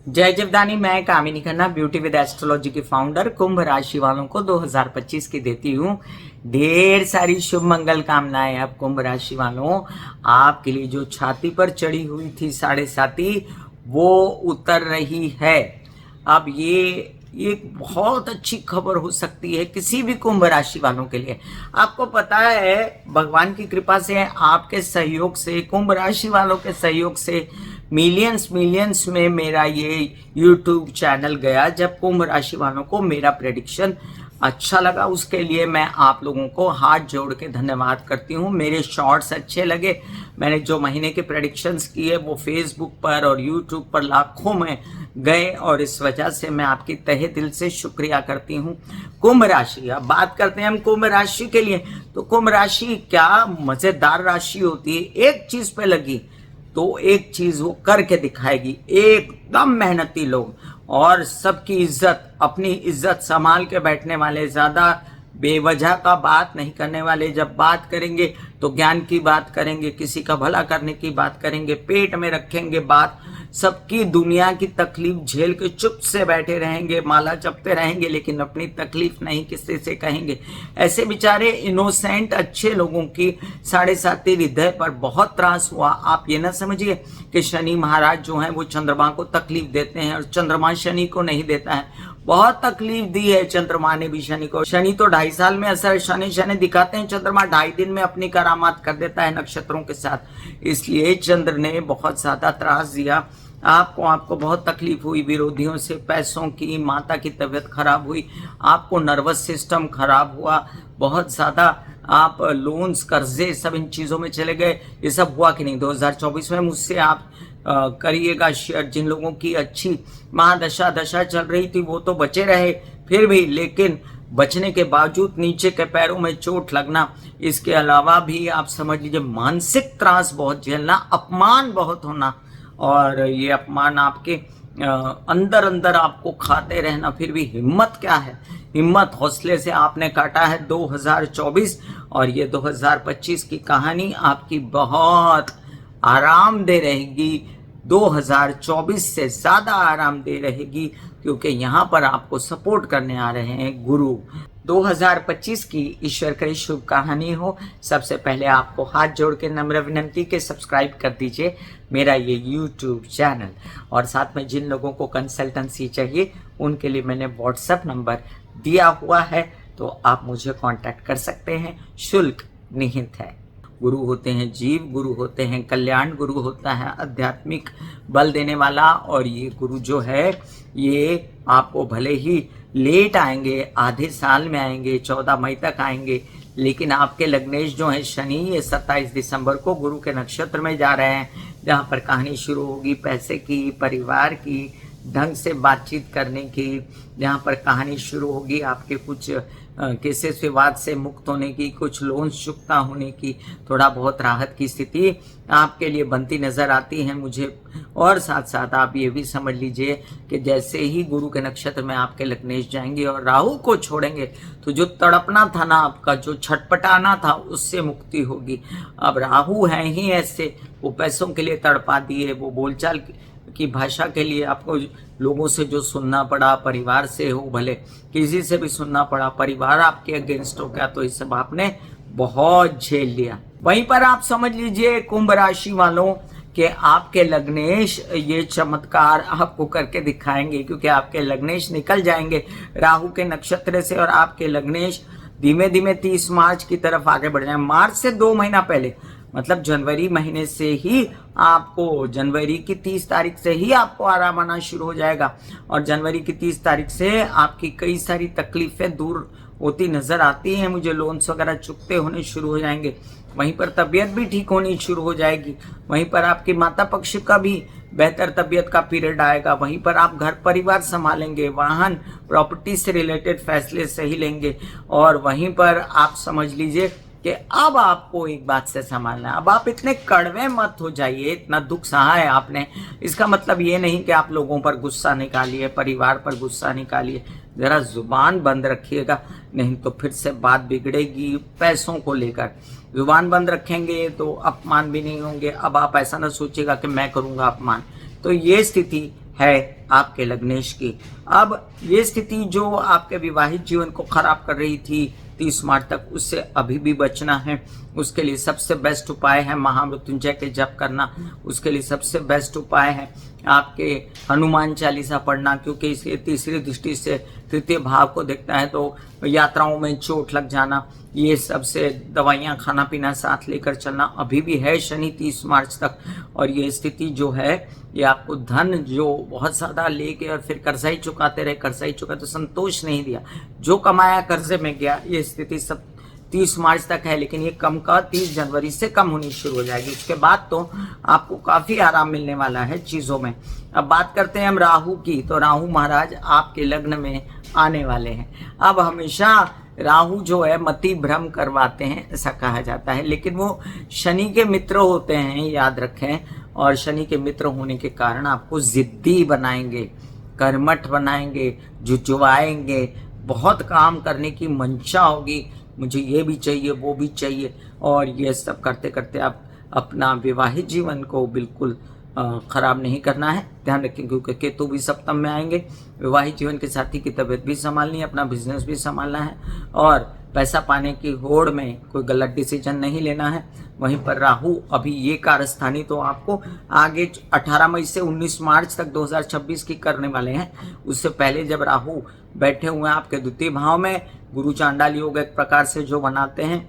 जय जीवदानी। मैं कामिनी Khanna beauty with astrology की फाउंडर कुंभ राशि वालों को 2025 की देती हूँ ढेर सारी शुभ मंगल कामनाएं। अब कुंभ राशि वालों, आपके लिए जो छाती पर चढ़ी हुई थी साढ़े साती, वो उतर रही है। अब ये एक बहुत अच्छी खबर हो सकती है किसी भी कुंभ राशि वालों के लिए। आपको पता है, भगवान की कृपा से, आपके सहयोग से, कुंभ राशि वालों के सहयोग से मिलियंस में मेरा ये YouTube चैनल गया। जब कुंभ राशि वालों को मेरा प्रेडिक्शन अच्छा लगा, उसके लिए मैं आप लोगों को हाथ जोड़ के धन्यवाद करती हूँ। मेरे शॉर्ट्स अच्छे लगे, मैंने जो महीने के प्रेडिक्शंस किए वो फेसबुक पर और यूट्यूब पर लाखों में गए, और इस वजह से मैं आपकी तहे दिल से शुक्रिया करती हूँ। कुंभ राशि, अब बात करते हैं हम कुंभ राशि के लिए। तो कुंभ राशि क्या मजेदार राशि होती है, एक चीज पे लगी तो एक चीज वो करके दिखाएगी। एकदम मेहनती लोग और सबकी इज्जत, अपनी इज्जत संभाल के बैठने वाले, ज्यादा बेवजह का बात नहीं करने वाले। जब बात करेंगे तो ज्ञान की बात करेंगे, किसी का भला करने की बात करेंगे, पेट में रखेंगे बात, सबकी दुनिया की तकलीफ झेल के चुप से बैठे रहेंगे, माला जपते रहेंगे, लेकिन अपनी तकलीफ नहीं किसी से कहेंगे। ऐसे बेचारे इनोसेंट अच्छे लोगों की साढ़े साती हृदय पर बहुत त्रास हुआ। आप ये ना समझिए कि शनि महाराज जो हैं वो चंद्रमा को तकलीफ देते हैं और चंद्रमा शनि को नहीं देता है। बहुत तकलीफ दी है चंद्रमा ने भी शनि को। शनि तो 2.5 साल में असर, शनि दिखाते हैं, चंद्रमा 2.5 दिन में अपनी करामात कर देता है नक्षत्रों के साथ। इसलिए चंद्र ने बहुत ज्यादा त्रास दिया आपको बहुत तकलीफ हुई विरोधियों से, पैसों की, माता की तबीयत खराब हुई, आपको नर्वस सिस्टम खराब हुआ बहुत ज्यादा, आप लोन्स, कर्जे, सब इन चीजों में चले गए। ये सब हुआ कि नहीं 2024 में? मुझसे आप करिएगा शेयर। जिन लोगों की अच्छी महादशा दशा चल रही थी वो तो बचे रहे फिर भी, लेकिन बचने के बावजूद नीचे के पैरों में चोट लगना, इसके अलावा भी आप समझ लीजिए मानसिक त्रास बहुत झेलना, अपमान बहुत होना, और ये अपमान आपके अंदर अंदर आपको खाते रहना, फिर भी हिम्मत क्या है, हिम्मत हौसले से आपने काटा है 2024। और ये 2025 की कहानी आपकी बहुत आरामदेह रहेगी, 2024 से ज्यादा आरामदेह रहेगी, क्योंकि यहाँ पर आपको सपोर्ट करने आ रहे हैं गुरु। 2025 की ईश्वर करे शुभ कहानी हो। सबसे पहले आपको हाथ जोड़ के नम्र विनंती के सब्सक्राइब कर दीजिए मेरा ये YouTube चैनल, और साथ में जिन लोगों को कंसल्टेंसी चाहिए उनके लिए मैंने व्हाट्सएप नंबर दिया हुआ है, तो आप मुझे कांटेक्ट कर सकते हैं, शुल्क निहित है। गुरु होते हैं जीव, गुरु होते हैं कल्याण, गुरु होता है आध्यात्मिक बल देने वाला, और ये गुरु जो है ये आपको भले ही लेट आएंगे, आधे साल में आएंगे, 14 मई तक आएंगे, लेकिन आपके लग्नेश जो है शनि, ये 27 दिसंबर को गुरु के नक्षत्र में जा रहे हैं, जहाँ पर कहानी शुरू होगी पैसे की, परिवार की, ढंग से बातचीत करने की, जहाँ पर कहानी शुरू होगी आपके कुछ केसेस विवाद से मुक्त होने की, कुछ लोन चुकता होने की, थोड़ा बहुत राहत की स्थिति आपके लिए बनती नजर आती है मुझे। और साथ साथ आप ये भी समझ लीजिए कि जैसे ही गुरु के नक्षत्र में आपके लग्नेश जाएंगे और राहु को छोड़ेंगे, तो जो तड़पना था ना आपका, जो छटपटाना था, उससे मुक्ति होगी। अब राहु है ही ऐसे, वो पैसों के लिए तड़पा दिए, वो बोलचाल की भाषा के लिए आपको लोगों से जो सुनना पड़ा, परिवार से हो भले किसी से भी सुनना पड़ा, परिवार आपके अगेंस्ट हो गया, तो इस सब आपने बहुत झेल लिया। वहीं पर आप समझ लीजिए कुंभ राशि वालों कि आपके लग्नेश ये चमत्कार आपको करके दिखाएंगे, क्योंकि आपके लग्नेश निकल जाएंगे राहु के नक्षत्र से, और आपके लग्नेश धीमे धीमे 30 मार्च की तरफ आगे बढ़ जाए। मार्च से 2 महीना पहले, मतलब जनवरी महीने से ही आपको, जनवरी की 30 तारीख से ही आपको आराम आना शुरू हो जाएगा, और जनवरी की 30 तारीख से आपकी कई सारी तकलीफें दूर होती नजर आती हैं मुझे, लोन्स वगैरह चुकते होने शुरू हो जाएंगे, वहीं पर तबीयत भी ठीक होनी शुरू हो जाएगी, वहीं पर आपकी माता पक्ष का भी बेहतर तबीयत का पीरियड आएगा, वहीं पर आप घर परिवार संभालेंगे, वाहन प्रॉपर्टी से रिलेटेड फैसले सही लेंगे, और वहीं पर आप समझ लीजिए कि अब आपको एक बात से संभालना है। अब आप इतने कड़वे मत हो जाइए, इतना दुख सहा है आपने, इसका मतलब ये नहीं कि आप लोगों पर गुस्सा निकालिए, परिवार पर गुस्सा निकालिए, जरा जुबान बंद रखिएगा, नहीं तो फिर से बात बिगड़ेगी। पैसों को लेकर जुबान बंद रखेंगे तो अपमान भी नहीं होंगे। अब आप ऐसा ना सोचिएगा कि मैं करूंगा अपमान, तो ये स्थिति है आपके लग्नेश की। अब ये स्थिति जो आपके विवाहित जीवन को खराब कर रही थी 30 मार्च तक, उससे अभी भी बचना है। उसके लिए सबसे बेस्ट उपाय है महामृत्युंजय के जप करना। उसके लिए सबसे बेस्ट उपाय है आपके हनुमान चालीसा पढ़ना, क्योंकि इसके तीसरी दृष्टि से तृतीय भाव को देखता है। तो यात्राओं में चोट लग जाना, ये सबसे दवाइयाँ खाना पीना साथ लेकर चलना। अभी भी है शनि 30 मार्च तक, और ये स्थिति जो है ये आपको धन जो बहुत ज़्यादा लेके और फिर कर्जा ही चुकाते रहे, कर्जा ही चुका तो संतोष नहीं दिया, जो कमाया कर्जे में गया। ये स्थिति सब 30 मार्च तक है, लेकिन ये कम का 30 जनवरी से कम होनी शुरू हो जाएगी। उसके बाद तो आपको काफ़ी आराम मिलने वाला है चीज़ों में। अब बात करते हैं हम राहु की, तो राहु महाराज आपके लग्न में आने वाले हैं। अब हमेशा राहु जो है मति भ्रम करवाते हैं, ऐसा कहा जाता है, लेकिन वो शनि के मित्र होते हैं, याद रखें। और शनि के मित्र होने के कारण आपको जिद्दी बनाएंगे, कर्मठ बनाएंगे, जुझुआएंगे, बहुत काम करने की मंशा होगी, मुझे ये भी चाहिए वो भी चाहिए। और ये सब करते करते आप अपना विवाहित जीवन को बिल्कुल खराब नहीं करना है। ध्यान रखें, क्योंकि केतु भी सप्तम में आएंगे। विवाहित जीवन के साथी की तबीयत भी संभालनी है, अपना बिजनेस भी संभालना है, और पैसा पाने की होड़ में कोई गलत डिसीजन नहीं लेना है। वहीं पर राहु अभी ये कारस्थानी तो आपको आगे 18 मई से 19 मार्च तक 2026 की करने वाले हैं। उससे पहले जब राहु बैठे हुए हैं आपके द्वितीय भाव में, गुरु चांडाल योग एक प्रकार से जो बनाते हैं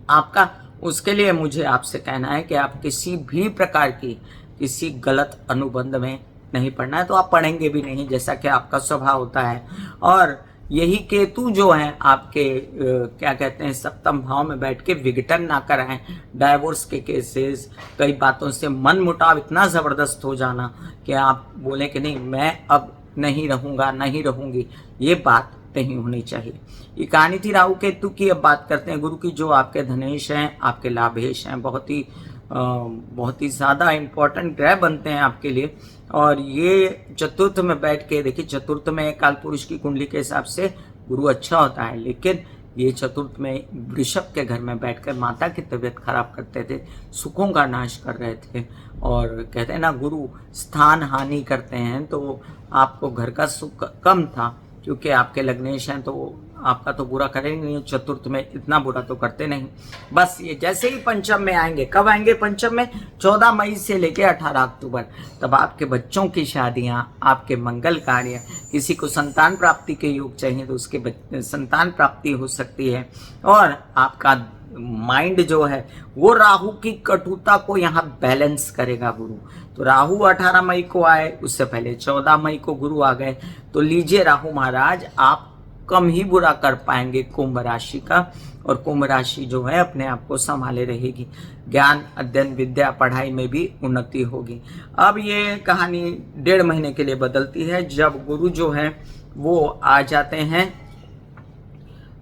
आपका, उसके लिए मुझे आपसे कहना है कि आप किसी भी प्रकार की किसी गलत अनुबंध में नहीं पड़ना है। तो आप पढ़ेंगे भी नहीं, जैसा कि आपका स्वभाव होता है। और यही केतु जो है आपके क्या कहते हैं सप्तम भाव में बैठ के विघटन ना कराएं। डाइवोर्स के केसेस, कई बातों से मन मुटाव इतना ज़बरदस्त हो जाना कि आप बोले कि नहीं मैं अब नहीं रहूँगा, नहीं रहूँगी, ये बात नहीं होनी चाहिए। ये कहानी थी राहु केतु की। अब बात करते हैं गुरु की, जो आपके धनेश हैं, आपके लाभेश हैं, बहुत ही ज़्यादा इम्पोर्टेंट ग्रह बनते हैं आपके लिए। और ये चतुर्थ में बैठ के देखिए, चतुर्थ में काल पुरुष की कुंडली के हिसाब से गुरु अच्छा होता है, लेकिन ये चतुर्थ में वृषभ के घर में बैठकर माता की तबीयत खराब करते थे, सुखों का नाश कर रहे थे। और कहते हैं ना गुरु स्थान हानि करते हैं, तो आपको घर का सुख कम था, क्योंकि आपके लग्नेश हैं तो आपका तो बुरा करेंगे नहीं, चतुर्थ में इतना बुरा तो करते नहीं। बस ये जैसे ही पंचम में आएंगे, कब आएंगे पंचम में? 14 मई से लेके 18 अक्टूबर, तब आपके बच्चों की शादियां, आपके मंगल कार्य, किसी को संतान प्राप्ति के योग चाहिए तो उसके संतान प्राप्ति हो सकती है। और आपका माइंड जो है वो राहु की कटुता को यहाँ बैलेंस करेगा गुरु। तो राहु 18 मई को आए, उससे पहले 14 मई को गुरु आ गए, तो लीजिए राहु महाराज आप कम ही बुरा कर पाएंगे कुंभ राशि का। और कुंभ राशि जो है अपने आप को संभाले रहेगी, ज्ञान अध्ययन विद्या पढ़ाई में भी उन्नति होगी। अब ये कहानी 1.5 महीने के लिए बदलती है, जब गुरु जो है वो आ जाते हैं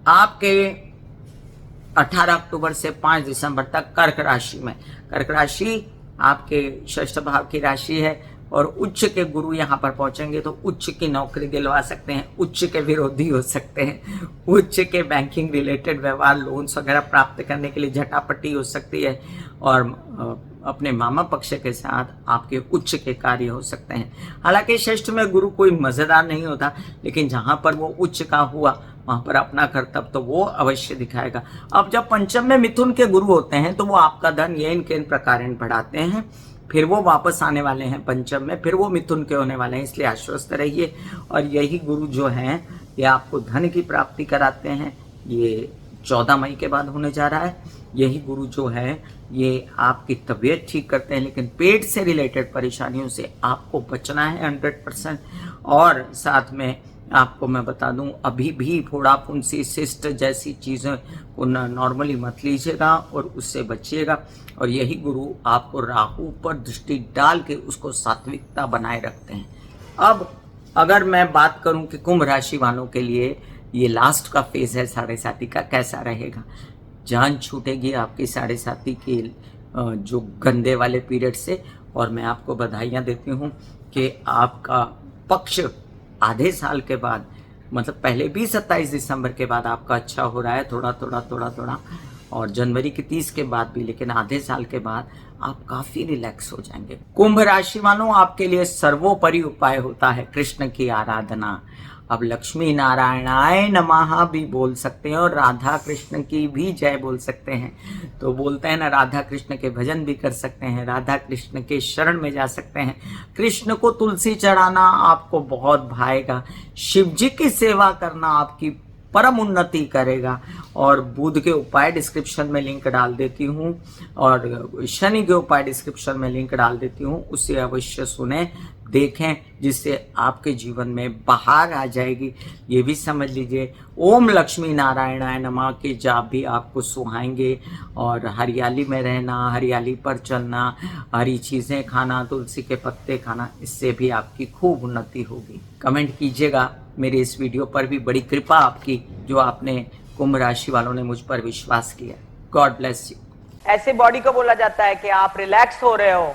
आपके 18 अक्टूबर से 5 दिसंबर तक कर्क राशि में। कर्क राशि आपके षष्ठ भाव की राशि है, और उच्च के गुरु यहाँ पर पहुंचेंगे तो उच्च की नौकरी दिलवा सकते हैं, उच्च के विरोधी हो सकते हैं, उच्च के बैंकिंग रिलेटेड व्यवहार, लोन्स वगैरह प्राप्त करने के लिए झटापटी हो सकती है, और अपने मामा पक्ष के साथ आपके उच्च के कार्य हो सकते हैं। हालांकि षष्ठ में गुरु कोई मज़ेदार नहीं होता, लेकिन जहाँ पर वो उच्च का हुआ वहाँ पर अपना कर्तव्य तो वो अवश्य दिखाएगा। अब जब पंचम में मिथुन के गुरु होते हैं तो वो आपका धन येन केन प्रकार बढ़ाते हैं, फिर वो वापस आने वाले हैं पंचम में, फिर वो मिथुन के होने वाले हैं, इसलिए आश्वस्त रहिए। और यही गुरु जो हैं ये आपको धन की प्राप्ति कराते हैं, ये 14 मई के बाद होने जा रहा है। यही गुरु जो है ये आपकी तबीयत ठीक करते हैं, लेकिन पेट से रिलेटेड परेशानियों से आपको बचना है 100%। और साथ में आपको मैं बता दूं, अभी भी फोड़ा फुंसी सिस्ट जैसी चीज़ें को नॉर्मली मत लीजिएगा और उससे बचिएगा। और यही गुरु आपको राहु पर दृष्टि डाल के उसको सात्विकता बनाए रखते हैं। अब अगर मैं बात करूं कि कुंभ राशि वालों के लिए ये लास्ट का फेज है साढ़े साथी का, कैसा रहेगा? जान छूटेगी आपकी साढ़े साथी के जो गंदे वाले पीरियड से। और मैं आपको बधाइयाँ देती हूँ कि आपका पक्ष आधे साल के बाद, मतलब पहले भी 27 दिसंबर के बाद आपका अच्छा हो रहा है, थोड़ा थोड़ा, और जनवरी की 30 के बाद भी, लेकिन आधे साल के बाद आप काफी रिलैक्स हो जाएंगे। कुंभ राशि वालों, आपके लिए सर्वोपरि उपाय होता है कृष्ण की आराधना। अब लक्ष्मी नारायणाय नमः भी बोल सकते हैं और राधा कृष्ण की भी जय बोल सकते हैं। तो बोलते हैं ना, राधा कृष्ण के भजन भी कर सकते हैं, राधा कृष्ण के शरण में जा सकते हैं। कृष्ण को तुलसी चढ़ाना आपको बहुत भाएगा। शिव जी की सेवा करना आपकी परम उन्नति करेगा। और बुध के उपाय डिस्क्रिप्शन में लिंक डाल देती हूँ, और शनि के उपाय डिस्क्रिप्शन में लिंक डाल देती हूँ, उसे अवश्य सुने, देखें, जिससे आपके जीवन में बहार आ जाएगी। ये भी समझ लीजिए, ओम लक्ष्मी नारायणाय नमः के जाप भी आपको सुहाएंगे। और हरियाली में रहना, हरियाली पर चलना, हरी चीज़ें खाना, तुलसी के पत्ते खाना, इससे भी आपकी खूब उन्नति होगी। कमेंट कीजिएगा। मेरे इस वीडियो पर भी बड़ी कृपा आपकी, जो आपने कुंभ राशि वालों ने मुझ पर विश्वास किया। God bless you. ऐसे बॉडी को बोला जाता है कि आप रिलैक्स हो रहे हो,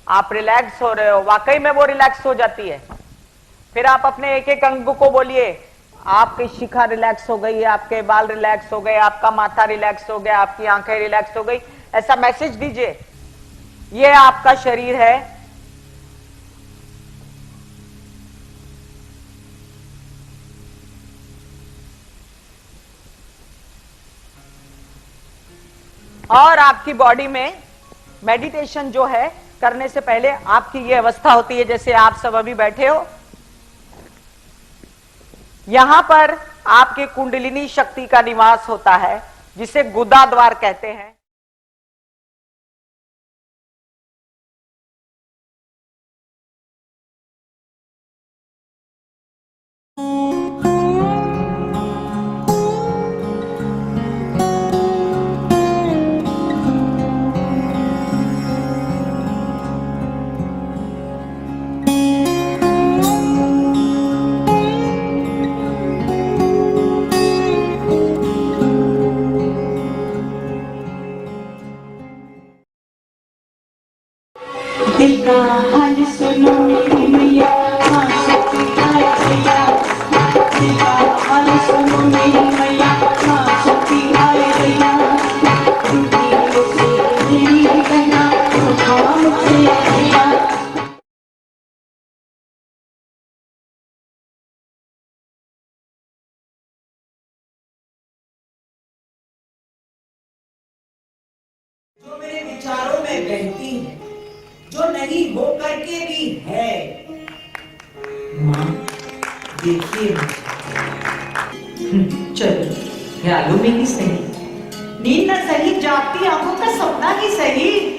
आप रिलैक्स हो रहे हो, वाकई में वो रिलैक्स हो जाती है। फिर आप अपने एक एक अंग को बोलिए, आपकी शिखा रिलैक्स हो गई, आपके बाल रिलैक्स हो गए, आपका माथा रिलैक्स हो गया, आपकी आंखें रिलैक्स हो गई। ऐसा मैसेज दीजिए, ये आपका शरीर है, और आपकी बॉडी में मेडिटेशन जो है करने से पहले आपकी ये अवस्था होती है, जैसे आप सब अभी बैठे हो, यहां पर आपके कुंडलिनी शक्ति का निवास होता है, जिसे गुदा द्वार कहते हैं। दिल का हाल सुनो मेरी मैया, हाँ शक्ति आए भैया। दिल का हाल सुनो मेरी मैया, हाँ शक्ति आए भैया। टूटी से मेरी बहना, सुखाम से भैया। जो मेरे विचारों में बहती है, जो नहीं हो करके भी है, माँ देखिए चलो ख्यालों में ही सही, नींद न सही, जागती आंखों का सपना ही सही।